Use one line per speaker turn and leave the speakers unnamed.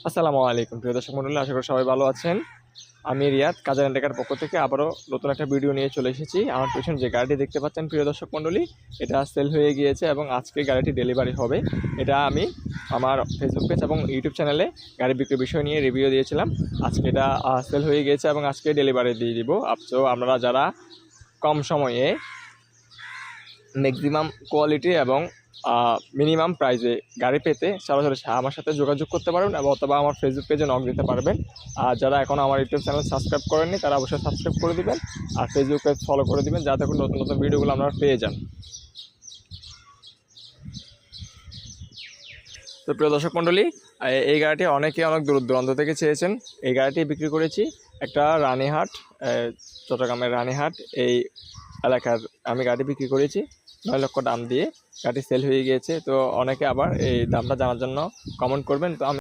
আসসালামু আলাইকুম প্রিয় দর্শক মণ্ডলী, আশা করি সবাই ভালো আছেন। আমি রিয়াদ কাজার টেকার পক্ষ থেকে আবারও নতুন একটা ভিডিও নিয়ে চলে এসেছি। আমার পিছনে যে গাড়িটি দেখতে পাচ্ছেন প্রিয় দর্শক মণ্ডলী, এটা সেল হয়ে গিয়েছে এবং আজকে গাড়িটি ডেলিভারি হবে। এটা আমি আমার ফেসবুক পেজ এবং ইউটিউব চ্যানেলে গাড়ি বিক্রির বিষয় নিয়ে রিভিউ দিয়েছিলাম। আজকে এটা সেল হয়ে গিয়েছে এবং আজকে ডেলিভারি দিয়ে দিব। তো আপনারা যারা কম সময়ে ম্যাক্সিমাম কোয়ালিটি এবং মিনিমাম প্রাইসে গাড়ি পেতে সরাসরি আমার সাথে যোগাযোগ করতে পারবেন এবং অথবা আমার ফেসবুক পেজে নক দিতে পারবেন। আর যারা এখনও আমার ইউটিউব চ্যানেল সাবস্ক্রাইব করেননি তারা অবশ্যই সাবস্ক্রাইব করে দিবেন আর ফেসবুক পেজ ফলো করে দিবেন, যাতে করে নতুন নতুন ভিডিওগুলো আপনারা পেয়ে যান। তো প্রিয় দর্শক মণ্ডলী, এই গাড়িটি অনেকে অনেক দূর দূরান্ত থেকে চেয়েছেন। এই গাড়িটি বিক্রি করেছি একটা রানীহাট, চট্টগ্রামের রানীহাট এই এলাকার আমি গাড়ি বিক্রি করেছি 9 লক্ষ দাম দিয়ে। গাড়ি সেল হয়ে গিয়েছে। তো অনেকে আবার এই দামটা জানার জন্য কমেন্ট করবেন। তো আমি